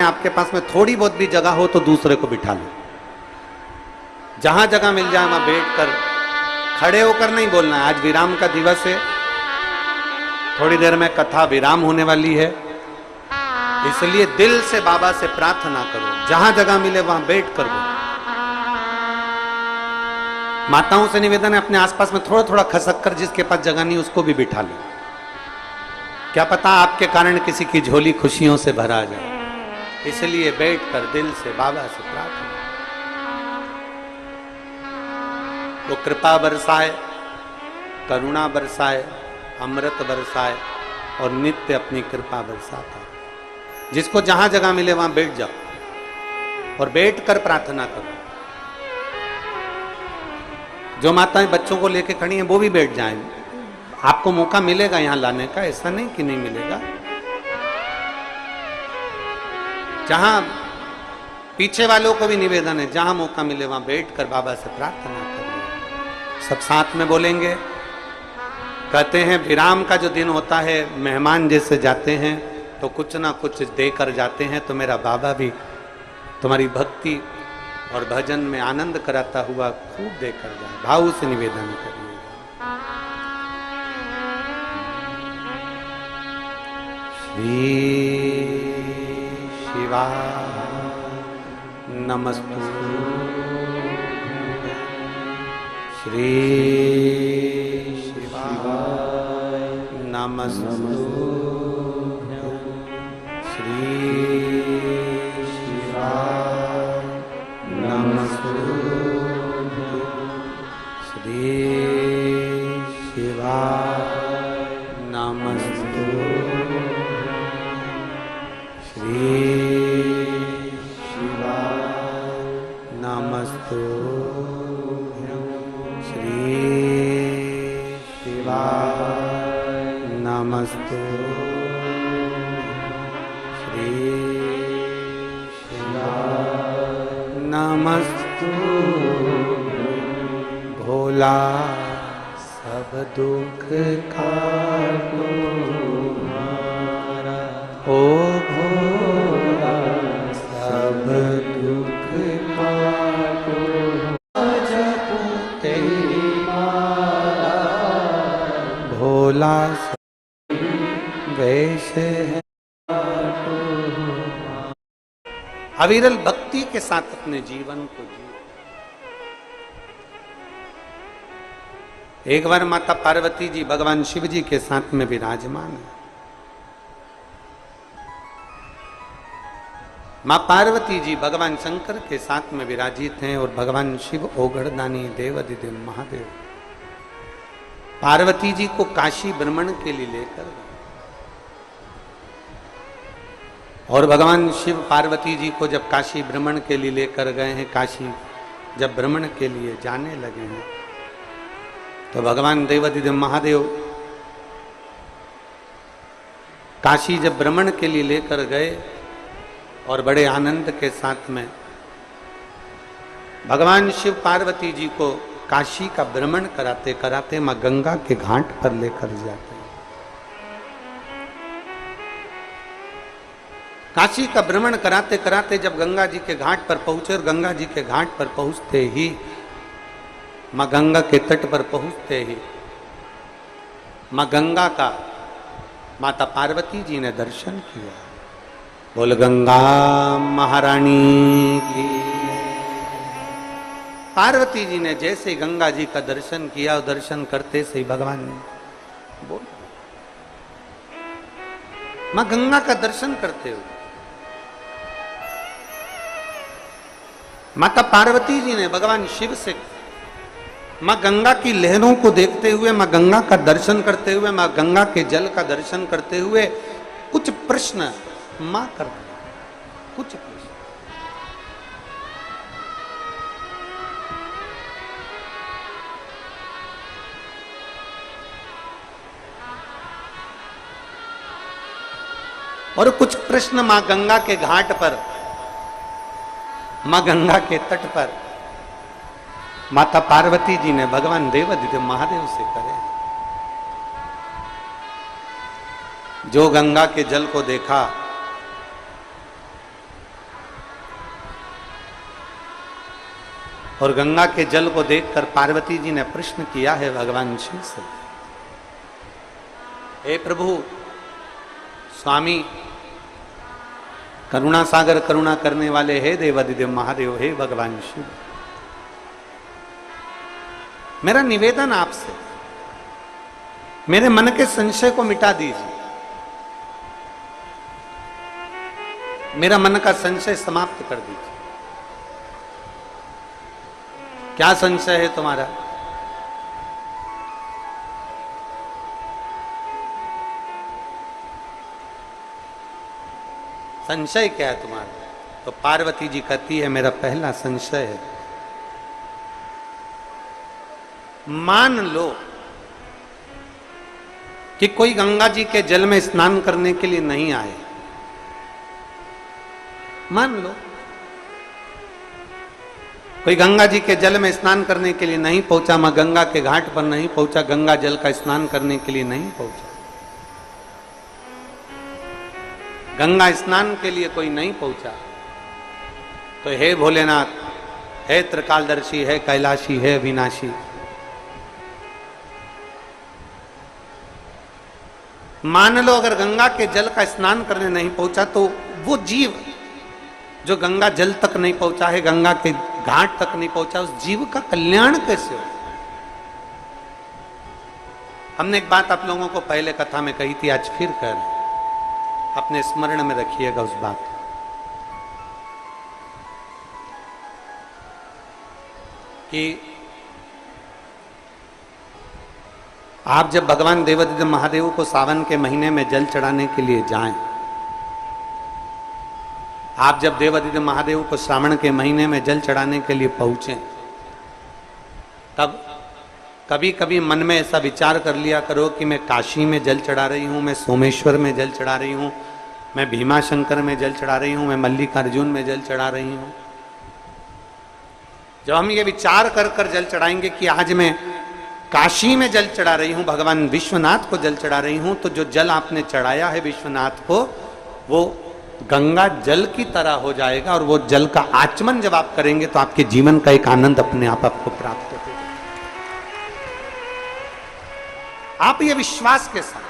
आपके पास में थोड़ी बहुत भी जगह हो तो दूसरे को बिठा लो। जहां जगह मिल जाए वहां बैठकर, खड़े होकर नहीं बोलना है। आज विराम का दिवस है, थोड़ी देर में कथा विराम होने वाली है, इसलिए दिल से बाबा से प्रार्थना करो, जहां जगह मिले वहां बैठ कर बोलो। माताओं से निवेदन है, अपने आसपास में थोड़ा थोड़ा खसक कर जिसके पास जगह नहीं उसको भी बिठा लो। क्या पता आपके कारण किसी की झोली खुशियों से भरा जाए, इसलिए बैठकर दिल से बाबा से प्रार्थना। वो कृपा बरसाए, करुणा बरसाए, अमृत बरसाए और नित्य अपनी कृपा बरसाता है। जिसको जहां जगह मिले वहां बैठ जाओ और बैठकर प्रार्थना करो। जो माताएं बच्चों को लेकर खड़ी हैं वो भी बैठ जाएं। आपको मौका मिलेगा यहां लाने का, ऐसा नहीं कि नहीं मिलेगा। जहां पीछे वालों को भी निवेदन है, जहां मौका मिले वहां बैठकर बाबा से प्रार्थना करिए। सब साथ में बोलेंगे। कहते हैं विराम का जो दिन होता है, मेहमान जैसे जाते हैं तो कुछ ना कुछ देकर जाते हैं, तो मेरा बाबा भी तुम्हारी भक्ति और भजन में आनंद कराता हुआ खूब देकर जाए। भाव से निवेदन करिए। श्री शिवा नमस्तु, श्री शिवा नमस्तु, श्री शिवा नमस्तु, श्री शिवा नमस्तु, श्री शिवा नमस्तु, श्री शिवा नमस्तु, श्री शिवा नमस्तु। भोला सब दुख काटो हमारा, ओ भोला सब दुख काटो, जपो तेरी माला, भोला वैसे है। अविरल भक्ति के साथ अपने जीवन को जियो। एक बार माता पार्वती जी भगवान शिव जी के साथ में विराजमान है। मां पार्वती जी भगवान शंकर के साथ में विराजित हैं और भगवान शिव ओगढ़दानी देवाधिदेव महादेव पार्वती जी को काशी भ्रमण के लिए लेकर गए। और भगवान शिव पार्वती जी को जब काशी भ्रमण के लिए लेकर गए हैं, काशी जब भ्रमण के लिए जाने लगे हैं, तो भगवान देवाधिदेव महादेव काशी जब भ्रमण के लिए लेकर गए और बड़े आनंद के साथ में भगवान शिव पार्वती जी को काशी का भ्रमण कराते कराते मां गंगा के घाट पर लेकर जाते हैं। काशी का भ्रमण कराते कराते जब गंगा जी के घाट पर पहुंचे और गंगा जी के घाट पर पहुंचते ही, मां गंगा के तट पर पहुंचते ही मां गंगा का माता पार्वती जी ने दर्शन किया। बोल गंगा महारानी की। पार्वती जी ने जैसे गंगा जी का दर्शन किया और दर्शन करते से ही भगवान ने बोल, मां गंगा का दर्शन करते हुए माता पार्वती जी ने भगवान शिव से मां गंगा की लहरों को देखते हुए, मां गंगा का दर्शन करते हुए, मां गंगा के जल का दर्शन करते हुए कुछ प्रश्न मां कर, कुछ प्रश्न। और कुछ प्रश्न मां गंगा के घाट पर, मां गंगा के तट पर माता पार्वती जी ने भगवान देवाधिदेव महादेव से करे। जो गंगा के जल को देखा और गंगा के जल को देखकर पार्वती जी ने प्रश्न किया है भगवान शिव से, हे प्रभु स्वामी करुणा सागर करुणा करने वाले, हे देवादिदेव महादेव, हे भगवान शिव, मेरा निवेदन आपसे, मेरे मन के संशय को मिटा दीजिए, मेरा मन का संशय समाप्त कर दीजिए। क्या संशय है तुम्हारा? संशय क्या है तुम्हारा? तो पार्वती जी कहती है मेरा पहला संशय है, मान लो कि कोई गंगा जी के जल में स्नान करने के लिए नहीं आए, मान लो कोई गंगा जी के जल में स्नान करने के लिए नहीं पहुंचा, मैं गंगा के घाट पर नहीं पहुंचा, गंगा जल का स्नान करने के लिए नहीं पहुंचा, गंगा स्नान के लिए कोई नहीं पहुंचा, तो हे भोलेनाथ, हे त्रिकालदर्शी, है कैलाशी, है विनाशी, मान लो अगर गंगा के जल का स्नान करने नहीं पहुंचा तो वो जीव जो गंगा जल तक नहीं पहुंचा है, गंगा के घाट तक नहीं पहुंचा, उस जीव का कल्याण कैसे हो? हमने एक बात आप लोगों को पहले कथा में कही थी, आज फिर कह रहे हैं, अपने स्मरण में रखिएगा उस बात कि आप जब भगवान देवादिदेव महादेव को सावन के महीने में जल चढ़ाने के लिए जाएं, आप जब देवादिदेव महादेव को श्रावण के महीने में जल चढ़ाने के लिए पहुंचे, तब कभी कभी मन में ऐसा विचार कर लिया करो कि मैं काशी में जल चढ़ा रही हूं, मैं सोमेश्वर में जल चढ़ा रही हूं, मैं भीमाशंकर में जल चढ़ा रही हूं, मैं मल्लिकार्जुन में जल चढ़ा रही हूं। जब हम ये विचार कर कर जल चढ़ाएंगे कि आज मैं काशी में जल चढ़ा रही हूं, भगवान विश्वनाथ को जल चढ़ा रही हूं, तो जो जल आपने चढ़ाया है विश्वनाथ को, वो गंगा जल की तरह हो जाएगा, और वो जल का आचमन जब आप करेंगे तो आपके जीवन का एक आनंद अपने आप आपको प्राप्त होगा। आप ये विश्वास के साथ,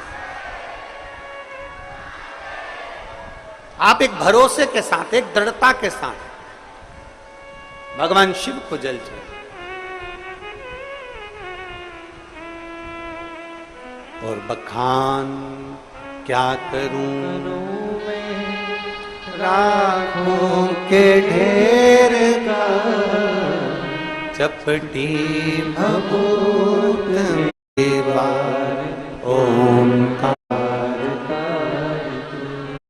आप एक भरोसे के साथ, एक दृढ़ता के साथ भगवान शिव को जल चढ़ाएं। और बखान क्या करूं राखों के ढेर का, चपटी भभूत ओंकार।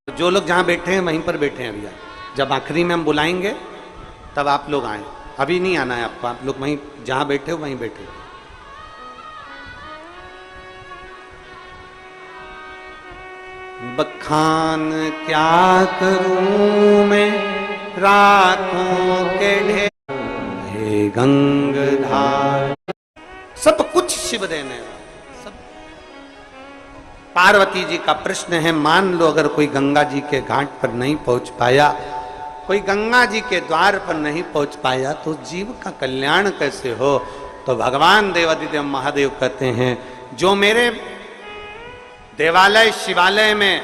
जो लोग जहां बैठे हैं वहीं पर बैठे हैं भैया, जब आखिरी में हम बुलाएंगे तब आप लोग आए, अभी नहीं आना है आपको, आप लोग वहीं जहां बैठे हो वहीं बैठे। बखान क्या करूं मैं राखों के ढेर, हे गंगाधार, सब कुछ शिव देने वाला, सब। पार्वती जी का प्रश्न है, मान लो अगर कोई गंगा जी के घाट पर नहीं पहुंच पाया, कोई गंगा जी के द्वार पर नहीं पहुंच पाया, तो जीव का कल्याण कैसे हो? तो भगवान देवादिदेव महादेव कहते हैं, जो मेरे देवालय शिवालय में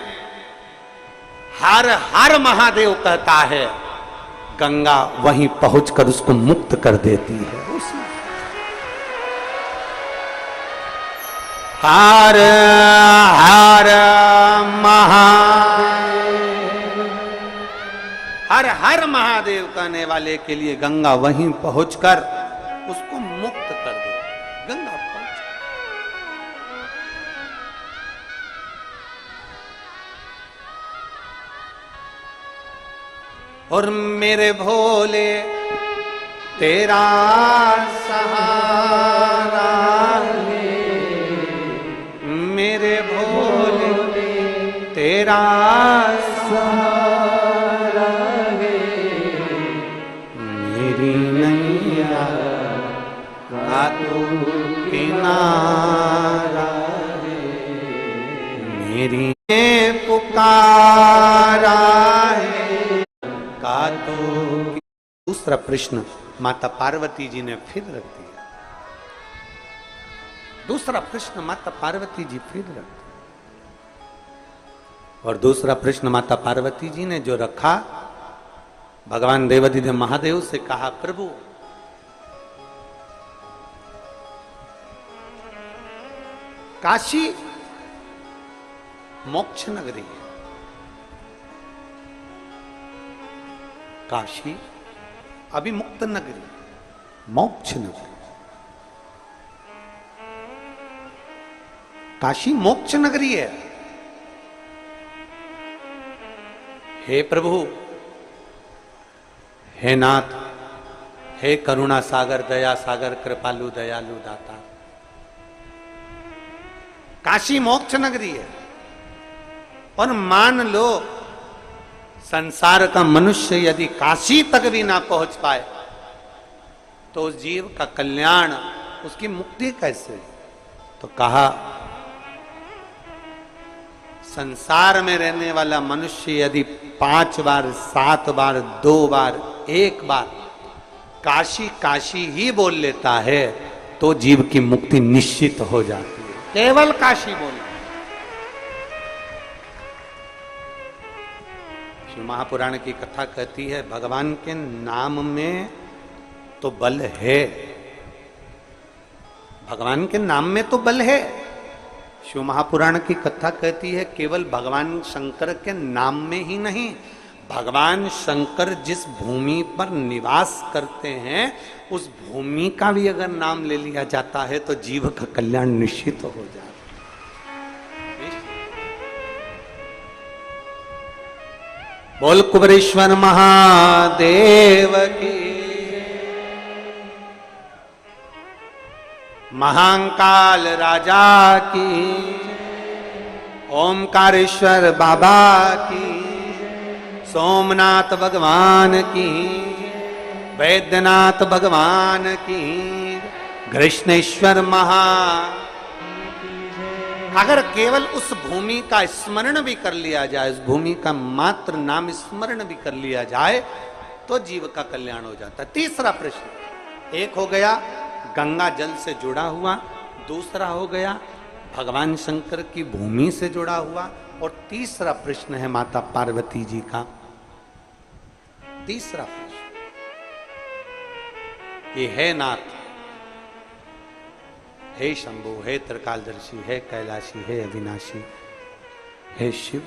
हर हर महादेव कहता है, गंगा वहीं पहुंचकर उसको मुक्त कर देती है। हर हर हर हर महादेव कहने वाले के लिए गंगा वहीं पहुंचकर उसको मुक्त कर दे। गंगा पहुंच, और मेरे भोले तेरा सहारा ले, मेरे भोले तेरा सहारा ले, मेरी नैया का तू किनारा रे, मेरी पुकारा है का तो दूसरा प्रश्न माता पार्वती जी ने फिर रख दिया। दूसरा प्रश्न माता पार्वती जी फिर रख दिया। और दूसरा प्रश्न माता पार्वती जी ने जो रखा, भगवान देवाधिदेव महादेव से कहा, प्रभु काशी मोक्ष नगरी है, काशी अभी मुक्त नगरी, मोक्ष नगरी, काशी मोक्ष नगरी है। हे प्रभु, हे नाथ, हे करुणा सागर, दया सागर, कृपालु दयालु दाता, काशी मोक्ष नगरी है। और मान लो संसार का मनुष्य यदि काशी तक भी ना पहुंच पाए तो उस जीव का कल्याण, उसकी मुक्ति कैसे? तो कहा, संसार में रहने वाला मनुष्य यदि 5 बार, 7 बार, 2 बार, 1 बार काशी काशी ही बोल लेता है तो जीव की मुक्ति निश्चित हो जाती है, केवल काशी बोलना। शिव महापुराण की कथा कहती है, भगवान के नाम में तो बल है, भगवान के नाम में तो बल है। शिव महापुराण की कथा कहती है, केवल भगवान शंकर के नाम में ही नहीं, भगवान शंकर जिस भूमि पर निवास करते हैं उस भूमि का भी अगर नाम ले लिया जाता है तो जीव का कल्याण निश्चित हो जाता है। बोल कुबेरेश्वर महादेव की, महाकाल राजा की, ओमकारेश्वर बाबा की, सोमनाथ भगवान की, वैद्यनाथ भगवान की, कृष्णेश्वर महा। अगर केवल उस भूमि का स्मरण भी कर लिया जाए, उस भूमि का मात्र नाम स्मरण भी कर लिया जाए तो जीव का कल्याण हो जाता है। तीसरा प्रश्न, एक हो गया गंगा जल से जुड़ा हुआ, दूसरा हो गया भगवान शंकर की भूमि से जुड़ा हुआ, और तीसरा प्रश्न है माता पार्वती जी का। तीसरा प्रश्न ये है, नाथ, हे शंभु, हे त्रिकालदर्शी, हे कैलाशी, हे अविनाशी, हे शिव,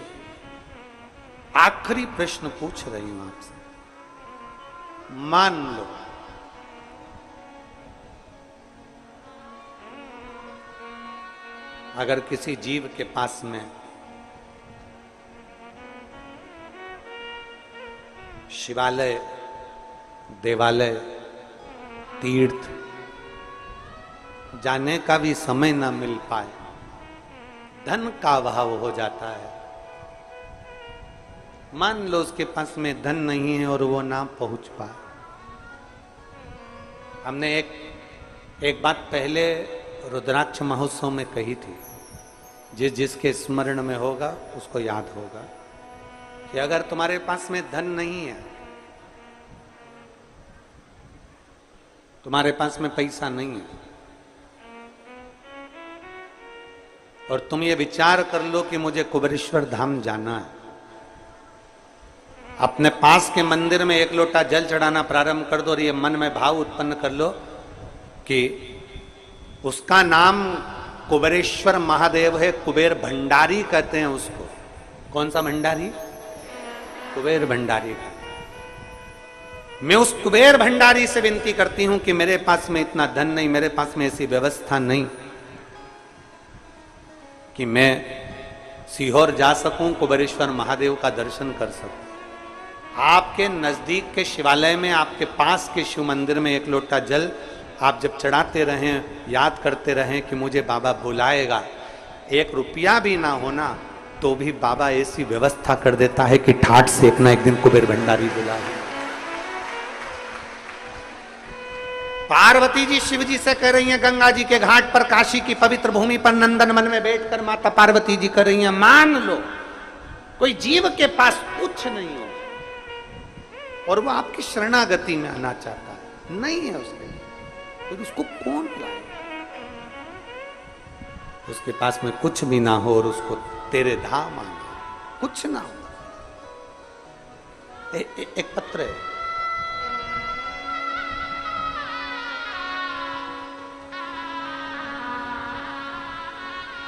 आखिरी प्रश्न पूछ रही हूं आपसे। मान लो अगर किसी जीव के पास में शिवालय, देवालय, तीर्थ जाने का भी समय ना मिल पाए, धन का अभाव हो जाता है, मान लो उसके पास में धन नहीं है और वो ना पहुंच पाए। हमने एक बात पहले रुद्राक्ष महोत्सव में कही थी, जिसके स्मरण में होगा उसको याद होगा कि अगर तुम्हारे पास में धन नहीं है, तुम्हारे पास में पैसा नहीं है, और तुम ये विचार कर लो कि मुझे कुबेरेश्वर धाम जाना है, अपने पास के मंदिर में 1 लोटा जल चढ़ाना प्रारंभ कर दो और ये मन में भाव उत्पन्न कर लो कि उसका नाम कुबेरेश्वर महादेव है, कुबेर भंडारी कहते हैं उसको। कौन सा भंडारी? कुबेर भंडारी का। मैं उस कुबेर भंडारी से विनती करती हूं कि मेरे पास में इतना धन नहीं, मेरे पास में ऐसी व्यवस्था नहीं कि मैं सीहोर जा सकूं, कुबेरेश्वर महादेव का दर्शन कर सकूं। आपके नजदीक के शिवालय में, आपके पास के शिव मंदिर में 1 लोटा जल आप जब चढ़ाते रहें, याद करते रहें कि मुझे बाबा बुलाएगा, 1 रुपया भी ना होना तो भी बाबा ऐसी व्यवस्था कर देता है कि ठाट से एक ना एक दिन कुबेर भंडारी बुलाए। पार्वती जी शिव जी से कह रही हैं, गंगा जी के घाट पर, काशी की पवित्र भूमि पर, नंदन वन में बैठकर माता पार्वती जी कह रही हैं, मान लो कोई जीव के पास कुछ नहीं हो, और वो आपकी शरणागति में आना चाहता है, नहीं है उसके लिए, फिर उसको कौन लाए? उसके पास में कुछ भी ना हो और उसको तेरे धाम आना, कुछ ना हो। एक पत्र है,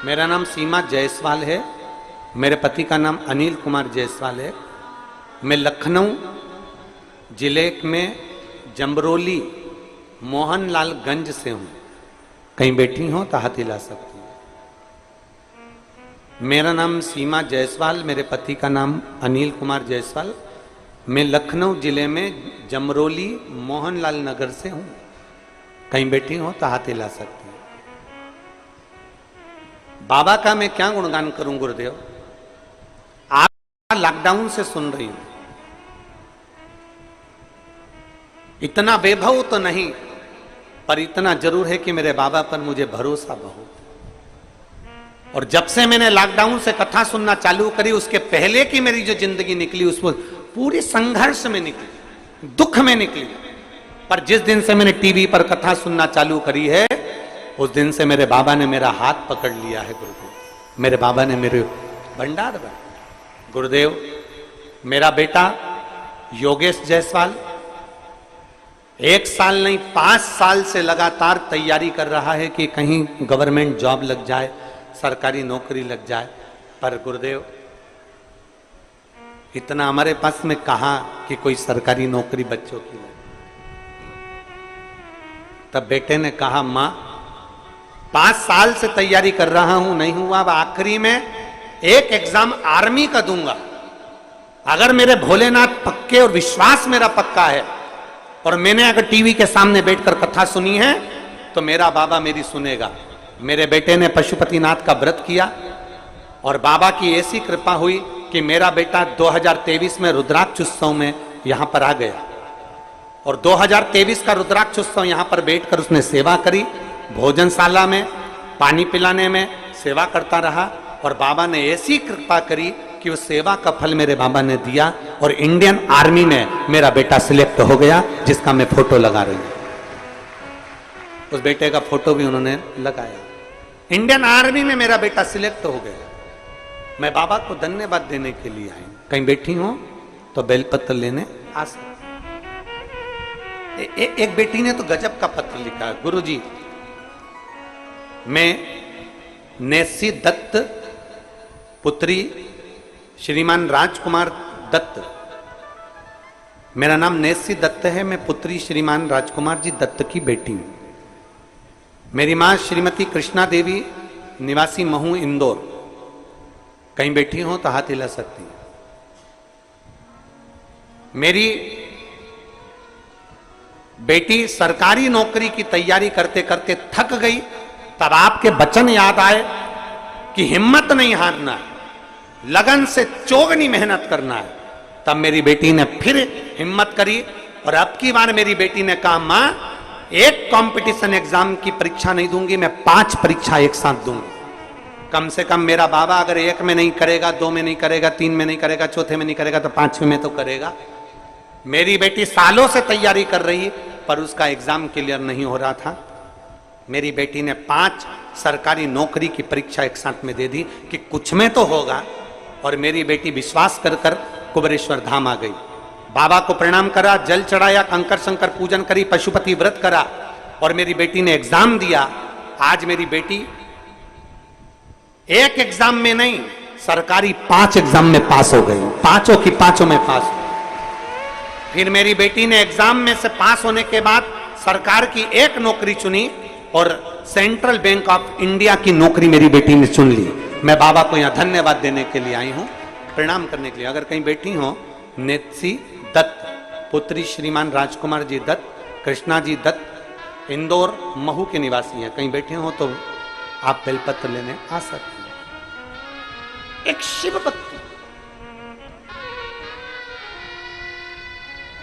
मेरा नाम सीमा जायसवाल है, मेरे पति का नाम अनिल कुमार जायसवाल है। मैं लखनऊ जिले में जमरोली मोहनलालगंज से हूं। कहीं बैठी हो तो हाथ हिला सकती हूँ। मेरा नाम सीमा जायसवाल, मेरे पति का नाम अनिल कुमार जायसवाल। मैं लखनऊ जिले में जमरोली मोहनलाल नगर से हूं। कहीं बैठी हो तो हाथ हिला सकती हूँ। बाबा का मैं क्या गुणगान करूं गुरुदेव? आप लॉकडाउन से सुन रही हूं, इतना वैभव तो नहीं, पर इतना जरूर है कि मेरे बाबा पर मुझे भरोसा बहुत। और जब से मैंने लॉकडाउन से कथा सुनना चालू करी, उसके पहले की मेरी जो जिंदगी निकली उसमें पूरी संघर्ष में निकली, दुख में निकली। पर जिस दिन से मैंने टीवी पर कथा सुनना चालू करी है, उस दिन से मेरे बाबा ने मेरा हाथ पकड़ लिया है गुरुदेव। मेरे बाबा ने मेरे भंडार बना। गुरुदेव, मेरा बेटा योगेश जायसवाल 1 साल नहीं 5 साल से लगातार तैयारी कर रहा है कि कहीं गवर्नमेंट जॉब लग जाए, सरकारी नौकरी लग जाए। पर गुरुदेव, इतना हमारे पास में कहा कि कोई सरकारी नौकरी बच्चों की हो। तब बेटे ने कहा, मां 5 साल से तैयारी कर रहा हूं, नहीं हुआ। अब आखिरी में एक एग्जाम आर्मी का दूंगा। अगर मेरे भोलेनाथ पक्के और विश्वास मेरा पक्का है, और मैंने अगर टीवी के सामने बैठकर कथा सुनी है, तो मेरा बाबा मेरी सुनेगा। मेरे बेटे ने पशुपतिनाथ का व्रत किया और बाबा की ऐसी कृपा हुई कि मेरा बेटा 2023 में रुद्राक्ष उत्सव में यहां पर आ गया। और 2023 का रुद्राक्ष उत्सव यहां पर बैठकर उसने सेवा करी। भोजनशाला में पानी पिलाने में सेवा करता रहा, और बाबा ने ऐसी कृपा करी कि उस सेवा का फल मेरे बाबा ने दिया, और इंडियन आर्मी में मेरा बेटा सिलेक्ट हो गया, जिसका मैं फोटो लगा रही हूं। उस बेटे का फोटो भी उन्होंने लगाया। इंडियन आर्मी में मेरा बेटा सिलेक्ट हो गया। मैं बाबा को धन्यवाद देने के लिए आई। कहीं बैठी हो तो बेलपत्र लेने आ सकते। एक बेटी ने तो गजब का पत्र लिखा, गुरुजी मैं नेसी दत्त पुत्री श्रीमान राजकुमार दत्त, मेरा नाम नेसी दत्त है, मैं पुत्री श्रीमान राजकुमार जी दत्त की बेटी हूं। मेरी मां श्रीमती कृष्णा देवी, निवासी महू इंदौर। कहीं बैठी हो तो हाथ हिला सकती है। मेरी बेटी सरकारी नौकरी की तैयारी करते करते थक गई। तब आपके वचन याद आए कि हिम्मत नहीं हारना है, लगन से चौगनी मेहनत करना है। तब मेरी बेटी ने फिर हिम्मत करी, और अब की बार मेरी बेटी ने कहा, मां एक कंपटीशन एग्जाम की परीक्षा नहीं दूंगी, मैं 5 परीक्षा एक साथ दूंगी। कम से कम मेरा बाबा अगर 1 में नहीं करेगा, 2 में नहीं करेगा, 3 में नहीं करेगा, 4थे में नहीं करेगा, तो 5वें में तो करेगा। मेरी बेटी सालों से तैयारी कर रही, पर उसका एग्जाम क्लियर नहीं हो रहा था। मेरी बेटी ने 5 सरकारी नौकरी की परीक्षा एक साथ में दे दी कि कुछ में तो होगा। और मेरी बेटी विश्वास कर कर कुबेरेश्वर धाम आ गई। बाबा को प्रणाम करा, जल चढ़ाया, कंकर शंकर पूजन करी, पशुपति व्रत करा, और मेरी बेटी ने एग्जाम दिया। आज मेरी बेटी एक एग्जाम में नहीं, सरकारी 5 एग्जाम में पास हो गई, 5 की 5 में पास। फिर मेरी बेटी ने एग्जाम में से पास होने के बाद सरकार की एक नौकरी चुनी, और सेंट्रल बैंक ऑफ इंडिया की नौकरी मेरी बेटी ने चुन ली। मैं बाबा को यहां धन्यवाद देने के लिए आई हूं, प्रणाम करने के लिए। अगर कहीं बैठी हो, नेत्सी दत्त पुत्री श्रीमान राजकुमार जी दत्त, कृष्णा जी दत्त, इंदौर महू के निवासी हैं। कहीं बैठे हो तो आप बेलपत्र लेने आ सकते हैं। एक शिव भक्ति,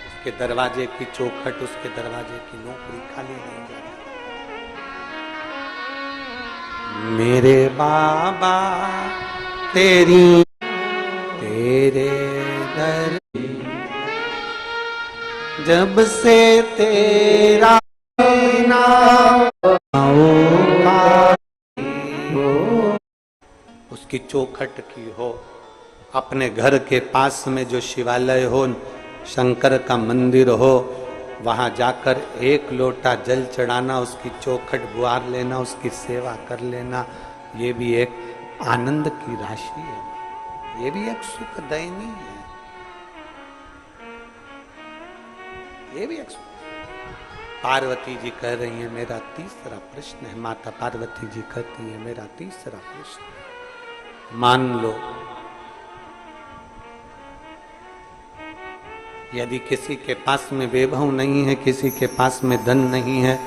उसके दरवाजे की चौखट, उसके दरवाजे की नौकरी खाली नहीं जाती। मेरे बाबा तेरी तेरे दर जब से तेरा उसकी चौखट की हो, अपने घर के पास में जो शिवालय हो, शंकर का मंदिर हो, वहां जाकर एक लोटा जल चढ़ाना, उसकी चौखट बुआर लेना, उसकी सेवा कर लेना, ये भी एक आनंद की राशि है, ये भी एक सुखदायिनी है, ये भी एक सुख। पार्वती जी कह रही है मेरा तीसरा प्रश्न है, माता पार्वती जी कहती है मेरा तीसरा प्रश्न, मान लो यदि किसी के पास में वैभव नहीं है, किसी के पास में धन नहीं है,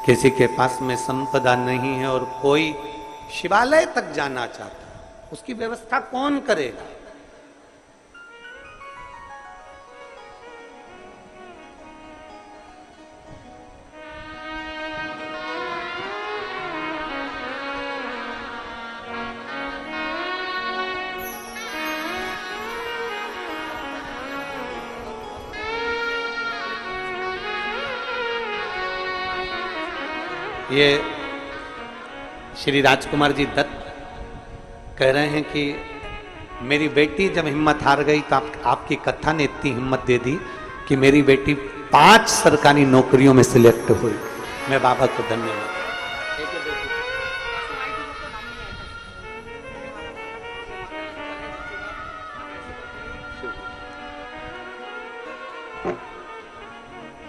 किसी के पास में संपदा नहीं है और कोई शिवालय तक जाना चाहता है, उसकी व्यवस्था कौन करेगा? ये श्री राजकुमार जी दत्त कह रहे हैं कि मेरी बेटी जब हिम्मत हार गई तो आपकी कथा ने इतनी हिम्मत दे दी कि मेरी बेटी 5 सरकारी नौकरियों में सिलेक्ट हुई। मैं बाबा को धन्यवाद।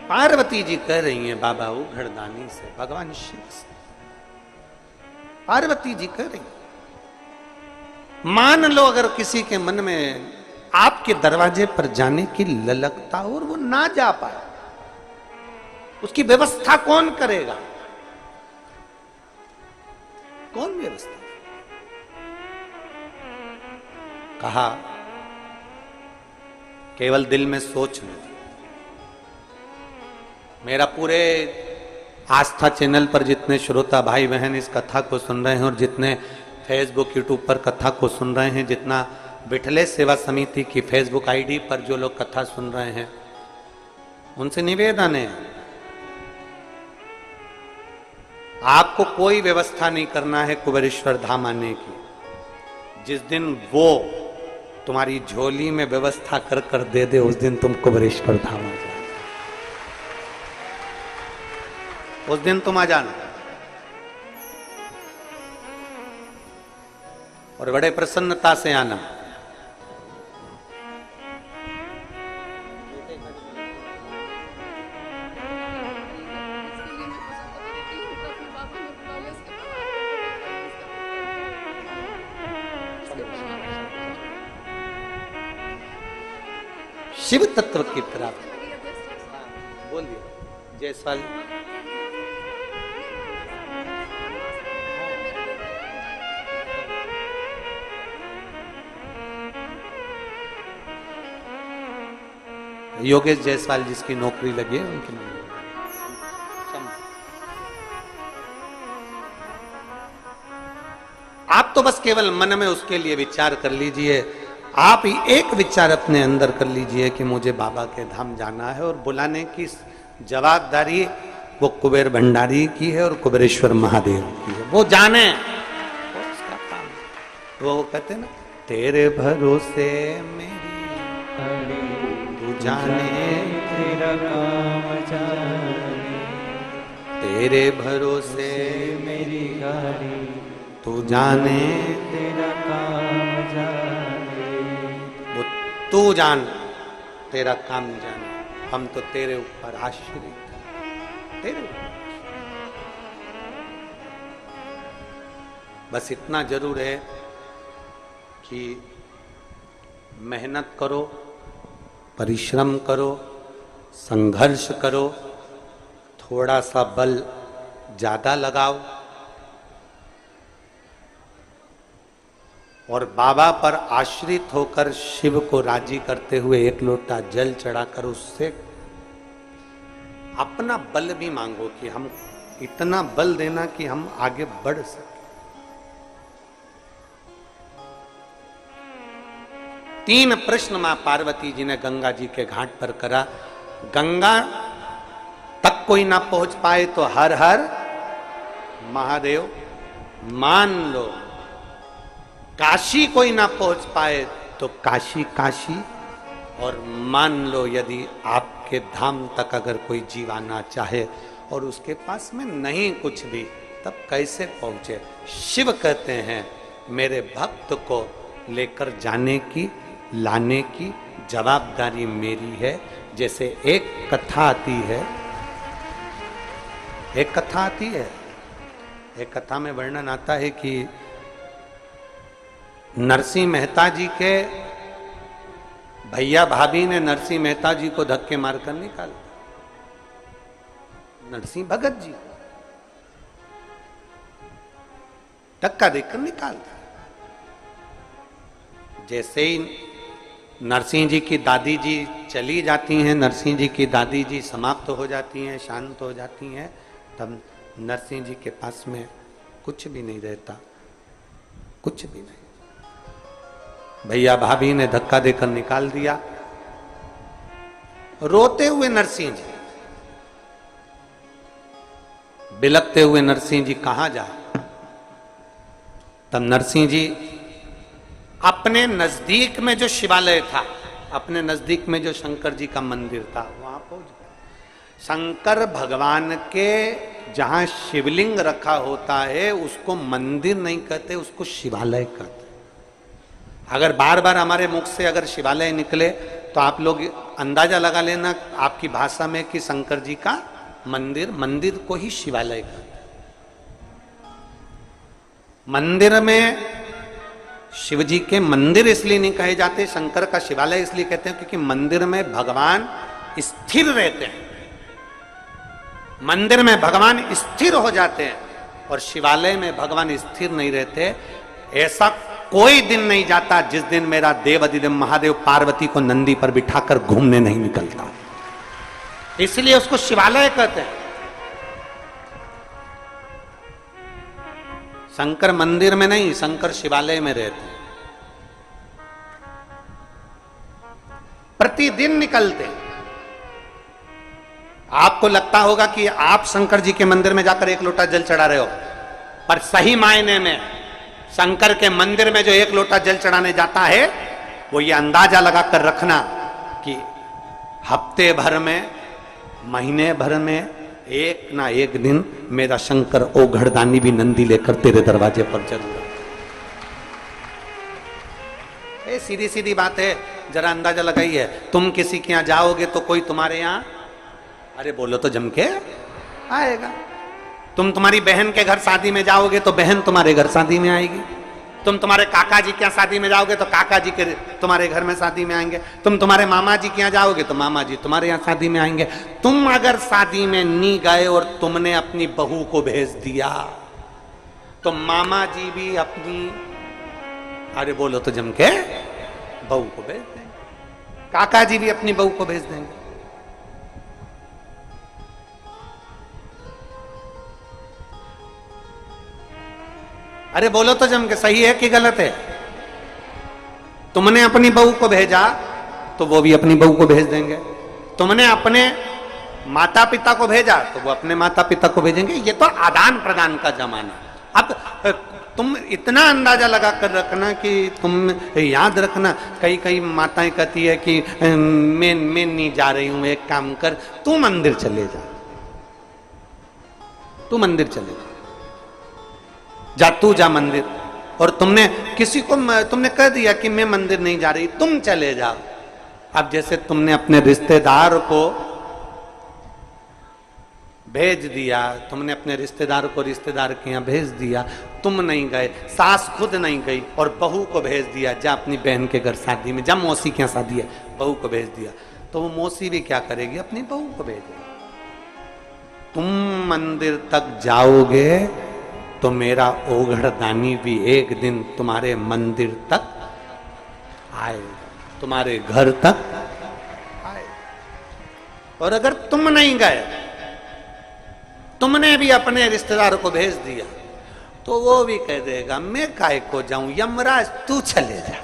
पार्वती जी कह रही हैं बाबा उघड़दानी से, भगवान शिव से, पार्वती जी कह रही, मान लो अगर किसी के मन में आपके दरवाजे पर जाने की ललकता और वो ना जा पाए, उसकी व्यवस्था कौन करेगा? कौन व्यवस्था? कहा केवल दिल में सोच लो। मेरा पूरे आस्था चैनल पर जितने श्रोता भाई बहन इस कथा को सुन रहे हैं और जितने फेसबुक यूट्यूब पर कथा को सुन रहे हैं, जितना विठले सेवा समिति की फेसबुक आईडी पर जो लोग कथा सुन रहे हैं, उनसे निवेदन है आपको कोई व्यवस्था नहीं करना है कुबेरेश्वर धाम आने की। जिस दिन वो तुम्हारी झोली में व्यवस्था कर कर दे दे, उस दिन तुम कुबेरेश्वर धाम आ जाओ, उस दिन तुम आ जाना। और बड़े प्रसन्नता से आना। शिव तत्व की प्राप्ति। बोलिए जयसवाल। योगेश जायसवाल जिसकी नौकरी लगी है उनकी आप तो बस केवल मन में उसके लिए विचार कर लीजिए। आप ही एक विचार अपने अंदर कर लीजिए कि मुझे बाबा के धाम जाना है, और बुलाने की जवाबदारी वो कुबेर भंडारी की है और कुबेरेश्वर महादेव की है। वो जाने, वो उसका काम। वो कहते ना, तेरे भरोसे मेरी तू जाने, तेरा काम जाने, तेरे भरोसे मेरी गाड़ी तू जाने, तेरा काम जाने। वो तू जान, तेरा काम जाने। हम तो तेरे ऊपर आश्रित हैं, तेरे ऊपर। बस इतना जरूर है कि मेहनत करो, परिश्रम करो, संघर्ष करो, थोड़ा सा बल ज्यादा लगाओ और बाबा पर आश्रित होकर शिव को राजी करते हुए एक लोटा जल चढ़ाकर उससे अपना बल भी मांगो कि हम इतना बल देना कि हम आगे बढ़ सके। 3 प्रश्न मां पार्वती जी ने गंगा जी के घाट पर करा। गंगा तक कोई ना पहुंच पाए तो हर हर महादेव मान लो, काशी कोई ना पहुंच पाए तो काशी काशी, और मान लो यदि आपके धाम तक अगर कोई जीव आना चाहे और उसके पास में नहीं कुछ भी, तब कैसे पहुंचे? शिव कहते हैं मेरे भक्त को लेकर जाने की, लाने की जवाबदारी मेरी है। जैसे एक कथा आती है, एक कथा आती है, एक कथा में वर्णन आता है कि नरसिंह मेहता जी के भैया भाभी ने नरसिंह मेहता जी को धक्के मारकर निकाला, नरसिंह भगत जी धक्का देकर निकाल दिया। जैसे ही नरसिंह जी की दादी जी चली जाती हैं, नरसिंह जी की दादी जी समाप्त हो जाती हैं, शांत हो जाती हैं, तब नरसिंह जी के पास में कुछ भी नहीं रहता, कुछ भी नहीं। भैया भाभी ने धक्का देकर निकाल दिया। रोते हुए नरसिंह जी, बिलखते हुए नरसिंह जी कहां जाए? तब नरसिंह जी अपने नजदीक में जो शिवालय था, अपने नजदीक में जो शंकर जी का मंदिर था, वहां पहुंच गए। शंकर भगवान के जहां शिवलिंग रखा होता है उसको मंदिर नहीं कहते, उसको शिवालय कहते। अगर बार बार हमारे मुख से अगर शिवालय निकले तो आप लोग अंदाजा लगा लेना आपकी भाषा में कि शंकर जी का मंदिर, मंदिर को ही शिवालय कहते। मंदिर में शिव जी के मंदिर इसलिए नहीं कहे जाते, शंकर का शिवालय इसलिए कहते हैं क्योंकि मंदिर में भगवान स्थिर रहते हैं, मंदिर में भगवान स्थिर हो जाते हैं, और शिवालय में भगवान स्थिर नहीं रहते। ऐसा कोई दिन नहीं जाता जिस दिन मेरा देवाधिदेव महादेव पार्वती को नंदी पर बिठाकर घूमने नहीं निकलता, इसलिए उसको शिवालय कहते हैं। शंकर मंदिर में नहीं, शंकर शिवालय में रहते हैं, प्रतिदिन निकलते हैं। आपको लगता होगा कि आप शंकर जी के मंदिर में जाकर एक लोटा जल चढ़ा रहे हो, पर सही मायने में शंकर के मंदिर में जो एक लोटा जल चढ़ाने जाता है वो ये अंदाजा लगाकर रखना कि हफ्ते भर में, महीने भर में एक ना एक दिन मेरा शंकर ओघड़दानी भी नंदी लेकर तेरे दरवाजे पर जरूर। ये सीधी सीधी बात है, जरा अंदाजा लगाइए। तुम किसी के यहां जाओगे तो कोई तुम्हारे यहां, अरे बोलो तो जम के आएगा। तुम तुम्हारी बहन के घर शादी में जाओगे तो बहन तुम्हारे घर शादी में आएगी। तुम तुम्हारे काका जी के यहाँ शादी में जाओगे तो काका जी के तुम्हारे घर में शादी में आएंगे। तुम तुम्हारे मामा जी के यहाँ जाओगे तो मामा जी तुम्हारे यहाँ शादी में आएंगे। तुम अगर शादी में नहीं गए और तुमने अपनी बहू को भेज दिया तो मामा जी भी अपनी, अरे बोलो तो जम के, बहू को भेज देंगे, काका जी भी अपनी बहू को भेज देंगे। अरे बोलो तो जम के, सही है कि गलत है? तुमने अपनी बहू को भेजा तो वो भी अपनी बहू को भेज देंगे। तुमने अपने माता पिता को भेजा तो वो अपने माता पिता को भेजेंगे। ये तो आदान प्रदान का जमाना। अब तुम इतना अंदाजा लगा कर रखना कि तुम याद रखना, कई कई माताएं कहती है कि मैं नहीं जा रही हूं, एक काम कर, तू मंदिर चले जा, तू मंदिर चले जा, जा तू जा मंदिर। और तुमने किसी को तुमने कह दिया कि मैं मंदिर नहीं जा रही, तुम चले जाओ। अब जैसे तुमने अपने रिश्तेदार को भेज दिया, तुमने अपने रिश्तेदार को रिश्तेदार के यहाँ भेज दिया, तुम नहीं गए, सास खुद नहीं गई और बहू को भेज दिया, जा अपनी बहन के घर शादी में, जा मौसी के यहाँ शादी है, बहू को भेज दिया, तो वो मौसी भी क्या करेगी? अपनी बहू को भेजेगी। तुम मंदिर तक जाओगे तो मेरा ओघड़दानी भी एक दिन तुम्हारे मंदिर तक आएगा, तुम्हारे घर तक आएगा। और अगर तुम नहीं गए, तुमने भी अपने रिश्तेदार को भेज दिया, तो वो भी कह देगा मैं काहे को जाऊं, यमराज तू चले जा,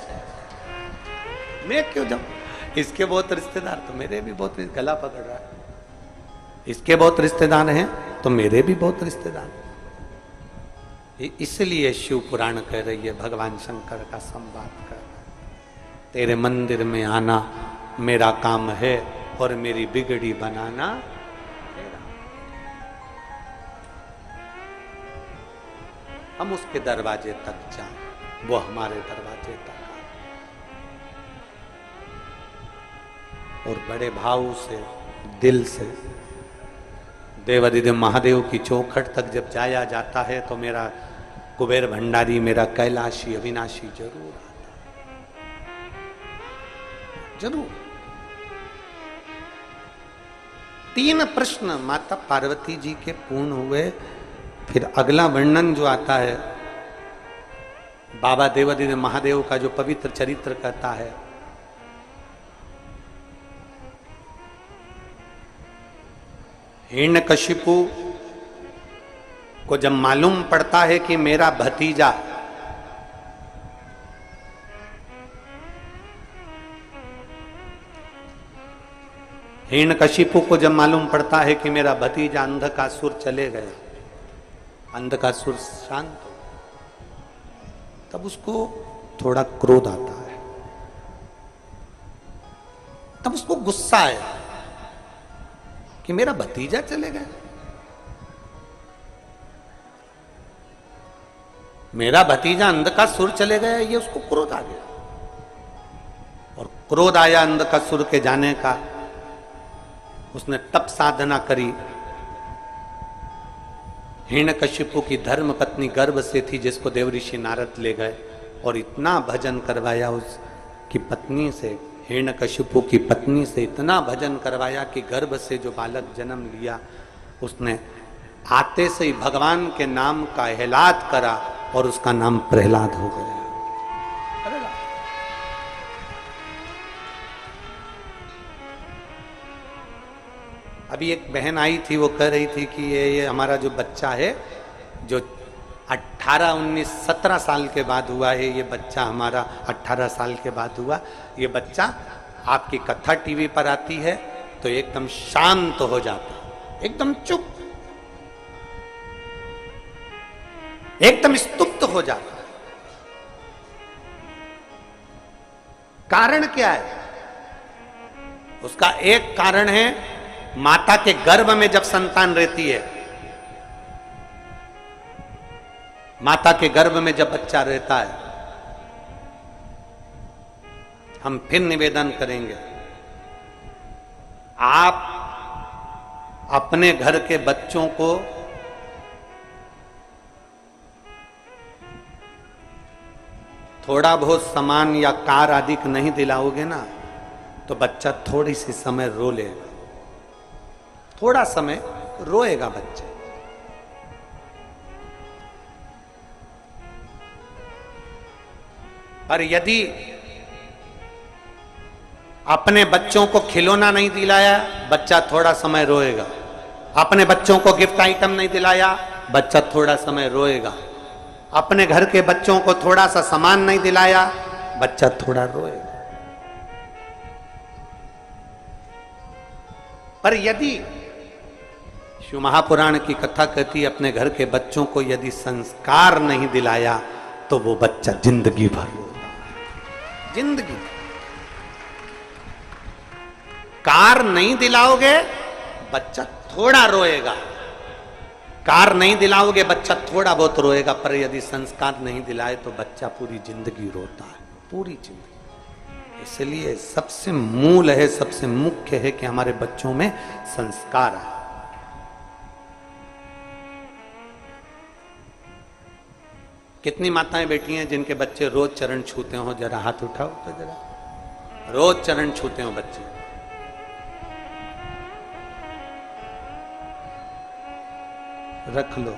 मैं क्यों जाऊं। इसके बहुत रिश्तेदार तो मेरे भी बहुत, गला पकड़ रहा है, इसके बहुत रिश्तेदार हैं तो मेरे भी बहुत रिश्तेदार हैं। इसलिए शिव पुराण कह रही है, भगवान शंकर का संवाद कर, तेरे मंदिर में आना मेरा काम है और मेरी बिगड़ी बनाना तेरा। हम उसके दरवाजे तक जाएं, वो हमारे दरवाजे तक आए, और बड़े भाव से, दिल से देवाधिदेव महादेव की चौखट तक जब जाया जाता है तो मेरा कुबेर भंडारी, मेरा कैलाशी अविनाशी जरूर आता है, जरूर। 3 प्रश्न माता पार्वती जी के पूर्ण हुए। फिर अगला वर्णन जो आता है बाबा देवाधिदेव महादेव का, जो पवित्र चरित्र कहता है, हिरण्यकशिपु को जब मालूम पड़ता है कि मेरा भतीजा हिरण्यकशिपु को जब मालूम पड़ता है कि मेरा भतीजा अंधकासुर चले गए, अंधकासुर शांत, तब उसको थोड़ा क्रोध आता है, तब उसको गुस्सा है कि मेरा भतीजा चले गए, मेरा भतीजा अंधकासुर चले गए, ये उसको क्रोध आ गया। और क्रोध आया अंधकासुर के जाने का, उसने तप साधना करी। हिरण्यकशिपु की धर्म पत्नी गर्भ से थी, जिसको देवऋषि नारद ले गए और इतना भजन करवाया उसकी पत्नी से, हिरण्यकशिपु की पत्नी से इतना भजन करवाया कि गर्भ से जो बालक जन्म लिया, उसने आते से ही भगवान के नाम का एहलाद करा और उसका नाम प्रहलाद हो गया। अभी एक बहन आई थी, वो कह रही थी कि ये हमारा जो बच्चा है, जो 18, 19, 17 साल के बाद हुआ है, ये बच्चा हमारा 18 साल के बाद हुआ, ये बच्चा आपकी कथा टीवी पर आती है तो एकदम शांत हो जाता, एकदम चुप, एकदम स्तुप्त हो जाता। कारण क्या है? उसका एक कारण है, माता के गर्भ में जब संतान रहती है, माता के गर्भ में जब बच्चा रहता है, हम फिर निवेदन करेंगे, आप अपने घर के बच्चों को थोड़ा बहुत सामान या कार आदि नहीं दिलाओगे ना, तो बच्चा थोड़ी सी समय रो लेगा, थोड़ा समय रोएगा बच्चा। पर यदि अपने बच्चों को खिलौना नहीं दिलाया, बच्चा थोड़ा समय रोएगा। अपने बच्चों को गिफ्ट आइटम नहीं दिलाया, बच्चा थोड़ा समय रोएगा। अपने घर के बच्चों को थोड़ा सा सामान नहीं दिलाया, बच्चा थोड़ा रोएगा। पर यदि शिव महापुराण की कथा कहती, अपने घर के बच्चों को यदि संस्कार नहीं दिलाया तो वो बच्चा जिंदगी भर रोता है, जिंदगी। कार नहीं दिलाओगे, बच्चा थोड़ा रोएगा। कार नहीं दिलाओगे, बच्चा थोड़ा बहुत रोएगा। पर यदि संस्कार नहीं दिलाए तो बच्चा पूरी जिंदगी रोता है, पूरी जिंदगी। इसलिए सबसे मूल है, सबसे मुख्य है कि हमारे बच्चों में संस्कार आए। कितनी माताएं बैठी हैं जिनके बच्चे रोज चरण छूते हो? जरा हाथ उठाओ तो जरा, रोज चरण छूते हो बच्चे। रख लो।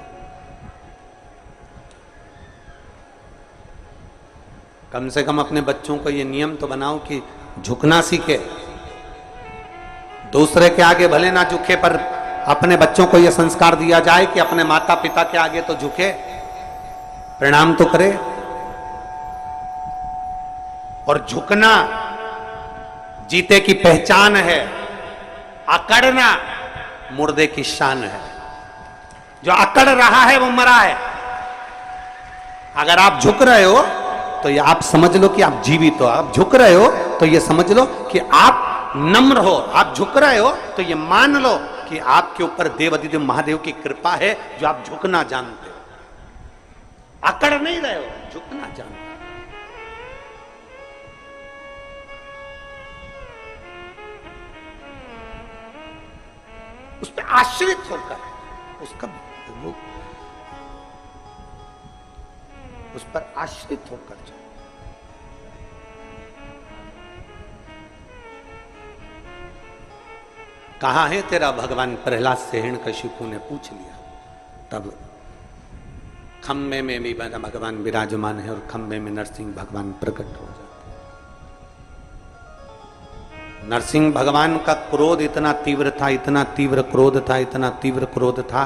कम से कम अपने बच्चों को ये नियम तो बनाओ कि झुकना सीखे। दूसरे के आगे भले ना झुके, पर अपने बच्चों को यह संस्कार दिया जाए कि अपने माता पिता के आगे तो झुके, प्रणाम तो करे। और झुकना जीते की पहचान है, अकड़ना मुर्दे की शान है। जो अकड़ रहा है वो मरा है। अगर आप झुक रहे हो तो ये आप समझ लो कि आप जीवित हो। आप झुक रहे हो तो ये समझ लो कि आप नम्र हो। आप झुक रहे हो तो ये मान लो कि आपके ऊपर देवाधिदेव महादेव की कृपा है जो आप झुकना जानते हो। अकड़ नहीं रहे हो, झुकना जानते हो। उस पर आश्रित होकर उसका उस पर आश्रित होकर जाओ। कहां है तेरा भगवान, प्रहलाद से हिरण्यकशिपु ने पूछ लिया। तब खंबे में भी भगवान विराजमान है और खंबे में नरसिंह भगवान प्रकट हो जाते। नरसिंह भगवान का क्रोध इतना तीव्र था, इतना तीव्र क्रोध था, इतना तीव्र क्रोध था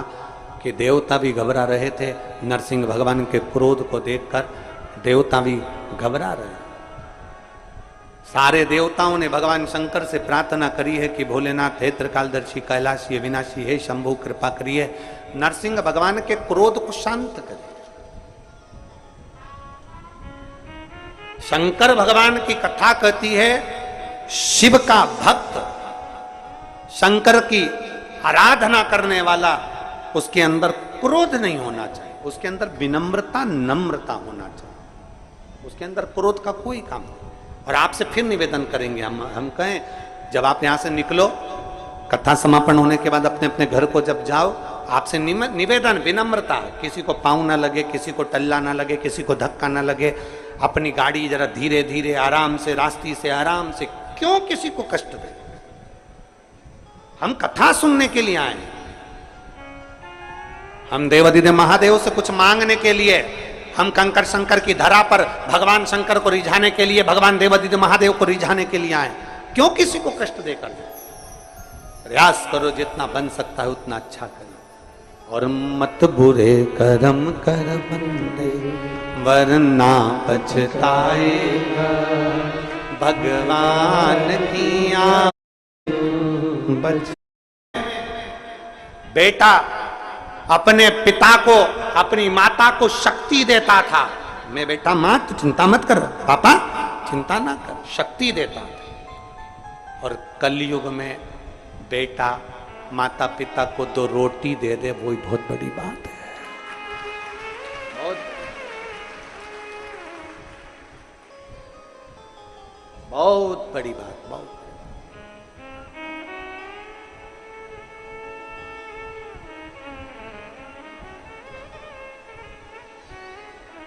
कि देवता भी घबरा रहे थे। नरसिंह भगवान के क्रोध को देखकर देवता भी घबरा रहे। सारे देवताओं ने भगवान शंकर से प्रार्थना करी है कि भोलेनाथ हे त्रिकालदर्शी कैलाशी अविनाशी हे शंभु कृपा करिए, नरसिंह भगवान के क्रोध को शांत करिए। शंकर भगवान की कथा कहती है, शिव का भक्त, शंकर की आराधना करने वाला, उसके अंदर क्रोध नहीं होना चाहिए, उसके अंदर विनम्रता नम्रता होना चाहिए, उसके अंदर क्रोध का कोई काम नहीं। और आपसे फिर निवेदन करेंगे हम कहें, जब आप यहां से निकलो, कथा समापन होने के बाद अपने अपने घर को जब जाओ, आपसे निवेदन विनम्रता, किसी को पाँव ना लगे, किसी को टल्ला ना लगे, किसी को धक्का ना लगे, अपनी गाड़ी जरा धीरे धीरे आराम से, रास्ते से आराम से, क्यों किसी को कष्ट दे। हम कथा सुनने के लिए आए हैं, हम देवाधिदेव महादेव से कुछ मांगने के लिए, हम कंकर शंकर की धरा पर भगवान शंकर को रिझाने के लिए, भगवान देवाधिदेव महादेव को रिझाने के लिए आए। क्यों किसी को कष्ट देकर? प्रयास करो जितना बन सकता है उतना अच्छा करो। और मत बुरे कर्म कर बंदे वरना पछताएगा, भगवान की बच। बेटा अपने पिता को, अपनी माता को शक्ति देता था। मैं बेटा मां तू चिंता मत कर, पापा चिंता ना कर, शक्ति देता था। और कलयुग में बेटा माता पिता को 2 रोटी दे दे, वो ही बहुत बड़ी बात है। बहुत बड़ी बात, बहुत।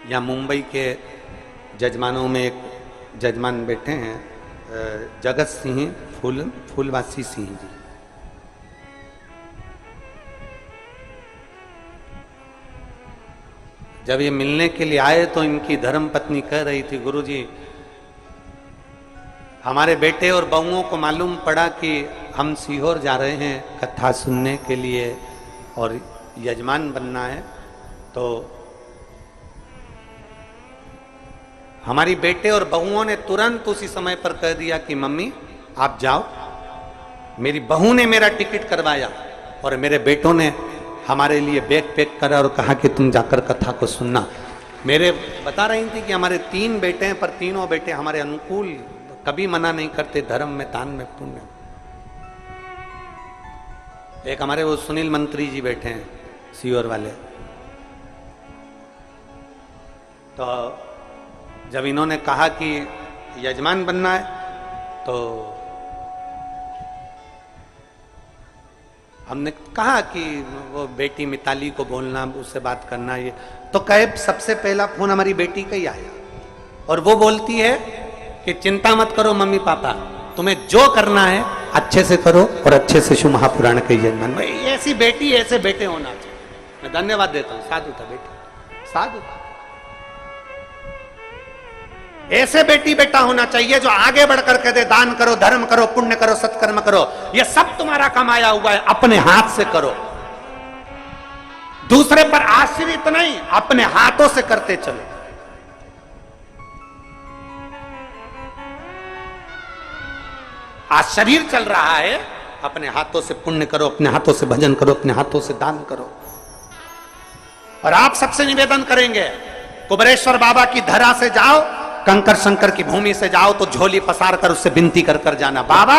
यहाँ मुंबई के जजमानों में एक जजमान बैठे हैं, जगत सिंह फूलवासी सिंह जी। जब ये मिलने के लिए आए तो इनकी धर्म पत्नी कह रही थी, गुरुजी हमारे बेटे और बहुओं को मालूम पड़ा कि हम सीहोर जा रहे हैं कथा सुनने के लिए और यजमान बनना है, तो हमारी बेटे और बहुओं ने तुरंत उसी समय पर कह दिया कि मम्मी आप जाओ। मेरी बहू ने मेरा टिकट करवाया और मेरे बेटों ने हमारे लिए बैग पैक करा और कहा कि तुम जाकर कथा को सुनना। मेरे बता रही थी कि हमारे 3 बेटे हैं, पर तीनों बेटे हमारे अनुकूल, कभी मना नहीं करते, धर्म में दान में पुण्य। एक हमारे वो सुनील मंत्री जी बैठे हैं सीहोर वाले, तो जब इन्होंने कहा कि यजमान बनना है तो हमने कहा कि वो बेटी मिताली को बोलना, उससे बात करना, ये तो कहे सबसे पहला फोन हमारी बेटी का ही आया और वो बोलती है कि चिंता मत करो मम्मी पापा, तुम्हें जो करना है अच्छे से करो और अच्छे से शिव महापुराण के यजमान। ऐसी बेटी ऐसे बेटे होना चाहिए। मैं धन्यवाद देता हूँ, साधु था बेटी, साधु था। ऐसे बेटी बेटा होना चाहिए जो आगे बढ़कर कहते दान करो, धर्म करो, पुण्य करो, सत्कर्म करो, ये सब तुम्हारा कमाया हुआ है, अपने हाथ से करो, दूसरे पर आश्रित नहीं, अपने हाथों से करते चलो। आज शरीर चल रहा है, अपने हाथों से पुण्य करो, अपने हाथों से भजन करो, अपने हाथों से दान करो। और आप सबसे निवेदन करेंगे, कुबेरेश्वर बाबा की धरा से जाओ, कंकर शंकर की भूमि से जाओ तो झोली पसार कर उससे विनती कर कर जाना, बाबा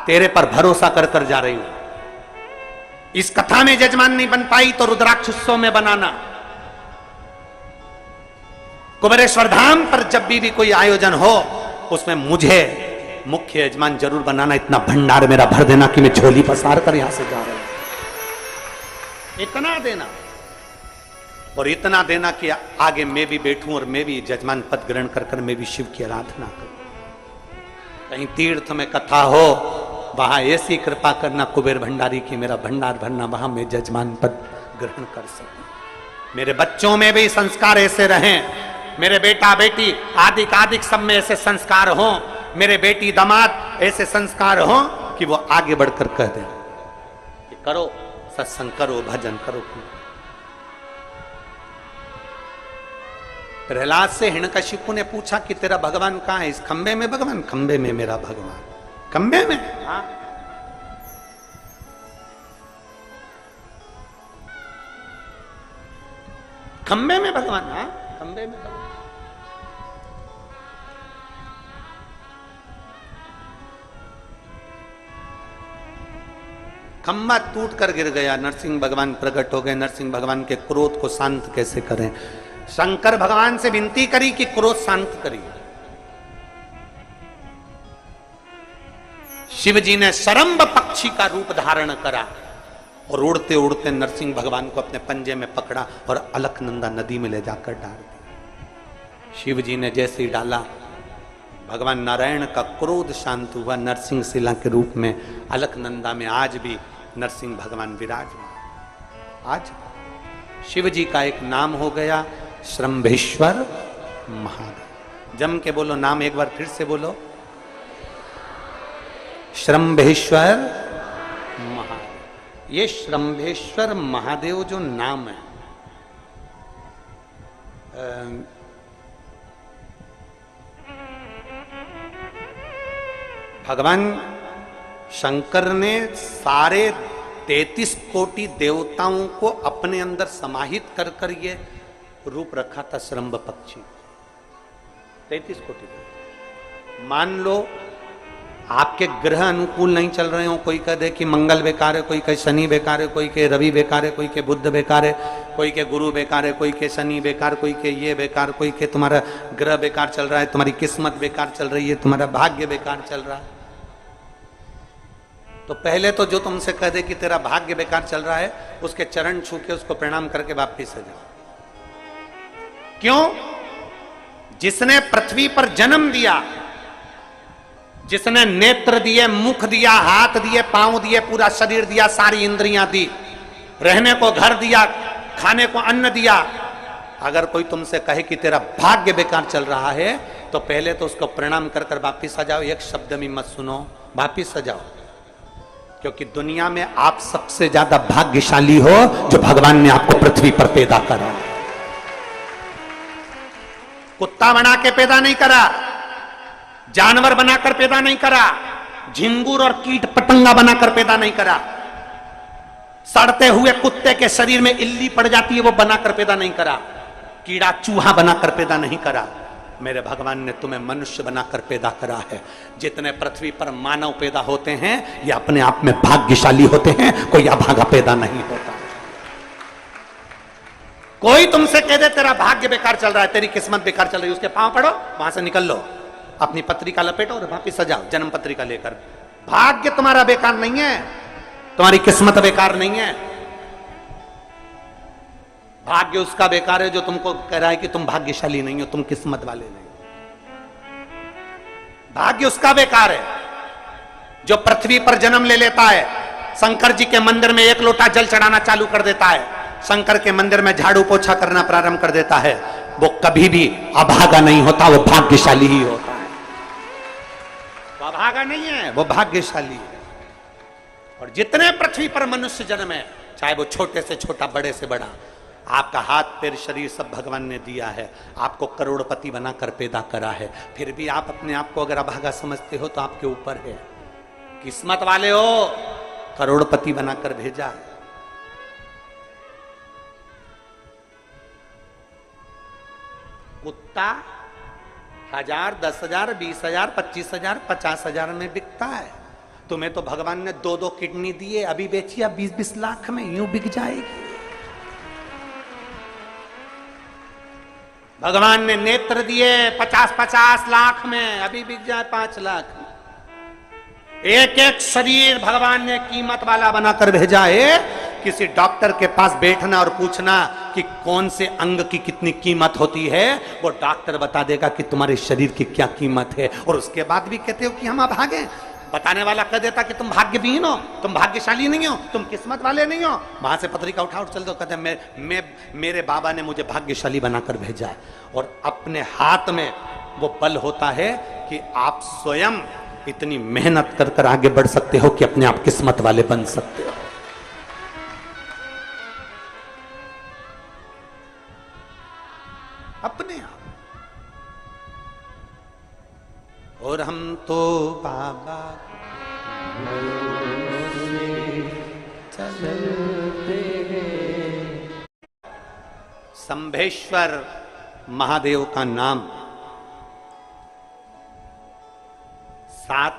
तेरे पर भरोसा कर कर जा रही हूं। इस कथा में जजमान नहीं बन पाई तो रुद्राक्ष उत्सव में बनाना। कुबेरेश्वर धाम पर जब भी कोई आयोजन हो उसमें मुझे मुख्य यजमान जरूर बनाना। इतना भंडार मेरा भर देना कि मैं झोली पसार कर यहां से जा रहा हूं। इतना देना, और इतना देना कि आगे मैं भी बैठूं और मैं भी जजमान पद ग्रहण कर कर मैं भी शिव की आराधना करूं। कहीं तीर्थ में कथा हो वहां ऐसी कृपा करना कुबेर भंडारी की मेरा भंडार भरना, वहां मैं जजमान पद ग्रहण कर सकूं। मेरे बच्चों में भी संस्कार ऐसे रहें, मेरे बेटा बेटी आदिक आदिक सब में ऐसे संस्कार हों, मेरे बेटी दामाद ऐसे संस्कार हों कि वो आगे बढ़कर कह दें कि करो सत्संग, करो भजन करो। प्रहलाद से हिरण्यकशिपु ने पूछा कि तेरा भगवान कहां है? इस खंबे में भगवान? खंबे में मेरा भगवान। खंबे में? हाँ। खंबे में भगवान? हाँ, खंबे में भगवान। खंबा टूट कर गिर गया, नरसिंह भगवान प्रकट हो गए। नरसिंह भगवान के क्रोध को शांत कैसे करें? शंकर भगवान से विनती करी कि क्रोध शांत करिए। शिव जी ने शरंब पक्षी का रूप धारण करा और उड़ते उड़ते नरसिंह भगवान को अपने पंजे में पकड़ा और अलकनंदा नदी में ले जाकर डाल दिया। शिव जी ने जैसे ही डाला, भगवान नारायण का क्रोध शांत हुआ। नरसिंह शिला के रूप में अलकनंदा में आज भी नरसिंह भगवान विराजमान। आज शिव जी का एक नाम हो गया श्रंभेश्वर महादेव। जम के बोलो नाम एक बार फिर से बोलो, श्रंभेश्वर महादेव। ये श्रंभेश्वर महादेव जो नाम है, भगवान शंकर ने सारे 33 कोटि देवताओं को अपने अंदर समाहित कर कर ये रूप रखा था श्रंभ पक्षी। 33 कोटि देवता। मान लो आपके ग्रह अनुकूल नहीं चल रहे हो, कोई कह दे कि मंगल बेकार है, कोई कहे शनि बेकार है, कोई के रवि बेकार है, कोई के बुध बेकार है, कोई के गुरु बेकार है, कोई के शनि बेकार, कोई के ये बेकार, कोई के तुम्हारा ग्रह बेकार चल रहा है, तुम्हारी किस्मत बेकार चल रही है, तुम्हारा भाग्य बेकार चल रहा है। तो पहले तो जो तुमसे कह दे कि तेरा भाग्य बेकार चल रहा है, उसके चरण छू के उसको प्रणाम करके वापिस आ जाओ। क्यों? जिसने पृथ्वी पर जन्म दिया, जिसने नेत्र दिए, मुख दिया, हाथ दिए, पांव दिए, पूरा शरीर दिया, सारी इंद्रियां दी, रहने को घर दिया, खाने को अन्न दिया, अगर कोई तुमसे कहे कि तेरा भाग्य बेकार चल रहा है तो पहले तो उसको प्रणाम कर कर वापिस आ जाओ। एक शब्द भी मत सुनो, वापिस आ जाओ। क्योंकि दुनिया में आप सबसे ज्यादा भाग्यशाली हो जो भगवान ने आपको पृथ्वी पर पैदा करा। कुत्ता बना के पैदा नहीं करा, जानवर बनाकर पैदा नहीं करा, झिंगुर और कीट पतंगा बनाकर पैदा नहीं करा, सड़ते हुए कुत्ते के शरीर में इल्ली पड़ जाती है वो बनाकर पैदा नहीं करा, कीड़ा चूहा बनाकर पैदा नहीं करा। मेरे भगवान ने तुम्हें मनुष्य बनाकर पैदा करा है। जितने पृथ्वी पर मानव पैदा होते हैं ये अपने आप में भाग्यशाली होते हैं, कोई अभागा पैदा नहीं होता। कोई तुमसे कह दे तेरा भाग्य बेकार चल रहा है, तेरी किस्मत बेकार चल रही है, उसके पांव पड़ो, वहां से निकल लो, अपनी पत्रिका लपेटो और वापिस सजाओ जन्म पत्रिका लेकर। भाग्य तुम्हारा बेकार नहीं है, तुम्हारी किस्मत बेकार नहीं है। भाग्य उसका बेकार है जो तुमको कह रहा है कि तुम भाग्यशाली नहीं हो, तुम किस्मत वाले नहीं। भाग्य उसका बेकार है जो पृथ्वी पर जन्म ले लेता है, शंकर जी के मंदिर में एक लोटा जल चढ़ाना चालू कर देता है, शंकर के मंदिर में झाड़ू पोछा करना प्रारंभ कर देता है, वो कभी भी अभागा नहीं होता, वो भाग्यशाली ही होता है। वो अभागा नहीं है, वो भाग्यशाली है। और जितने पृथ्वी पर मनुष्य जन्म है, चाहे वो छोटे से छोटा, बड़े से बड़ा, आपका हाथ पैर शरीर सब भगवान ने दिया है, आपको करोड़पति बनाकर पैदा करा है, फिर भी आप अपने आप को अगर अभागा समझते हो तो आपके ऊपर है। किस्मत वाले हो, करोड़पति बनाकर भेजा। कुत्ता 1000, 10,000, 20,000, 25,000, 50,000 में बिकता है। तुम्हें तो भगवान ने 2-2 किडनी दिए, अभी बेचिए 20-20 लाख में, यूं बिक जाएगी। भगवान ने नेत्र दिए 50-50 लाख में, अभी बिक जाए 5 लाख में। एक एक शरीर भगवान ने कीमत वाला बनाकर भेजा है। किसी डॉक्टर के पास बैठना और पूछना कि कौन से अंग की कितनी कीमत होती है, वो डॉक्टर बता देगा कि तुम्हारे शरीर की क्या कीमत है। और उसके बाद भी कहते हो कि हम अभागे। बताने वाला कह देता कि तुम भाग्यहीन हो, तुम भाग्यशाली नहीं हो, तुम किस्मत वाले नहीं हो। वहां से पत्रिका उठा चल दो, कहते मेरे बाबा ने मुझे भाग्यशाली बनाकर भेजा है। और अपने हाथ में वो बल होता है कि आप स्वयं इतनी मेहनत कर कर आगे बढ़ सकते हो कि अपने आप किस्मत वाले बन सकते हो। अपने आप। और हम तो बाबा चलते हैं। शंभेश्वर महादेव का नाम 7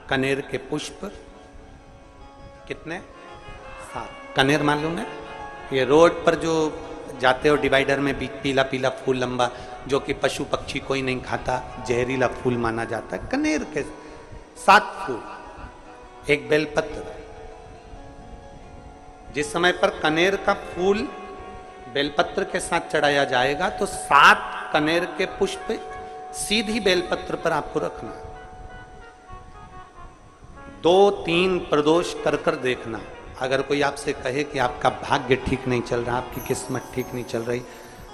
कनेर के पुष्प, कितने 7 कनेर मालूम है? ये रोड पर जो जाते हो डिवाइडर में पीला पीला फूल लंबा, जो कि पशु पक्षी कोई नहीं खाता, जहरीला फूल माना जाता है। कनेर के 7 फूल, एक बेलपत्र। जिस समय पर कनेर का फूल बेलपत्र के साथ चढ़ाया जाएगा तो 7 कनेर के पुष्प सीधी बेलपत्र पर आपको रखना। 2-3 प्रदोष कर कर देखना। अगर कोई आपसे कहे कि आपका भाग्य ठीक नहीं चल रहा, आपकी किस्मत ठीक नहीं चल रही,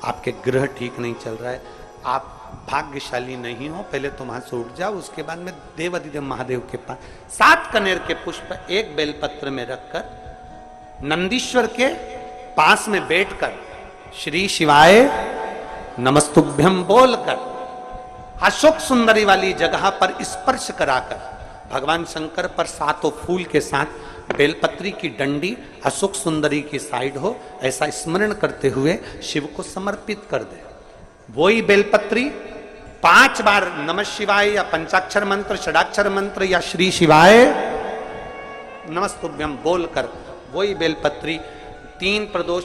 आपके ग्रह ठीक नहीं चल रहा है, आप भाग्यशाली नहीं हो, पहले तो वहां से उठ जाओ। उसके बाद में देवाधिदेव महादेव के पास 7 कनेर के पुष्प एक बेलपत्र में रखकर नंदीश्वर के पास में बैठकर श्री शिवाय नमस्तुभ्यम बोलकर अशोक सुंदरी वाली जगह पर स्पर्श कराकर भगवान शंकर पर 7 फूल के साथ बेलपत्री की डंडी अशोक सुंदरी की साइड हो, ऐसा स्मरण करते हुए शिव को समर्पित कर दे। वही बेलपत्री 5 बार नमः शिवाय या पंचाक्षर मंत्र, षडाक्षर मंत्र या श्री शिवाय नमस्तुभ्यम बोलकर वही बेलपत्री 3 प्रदोष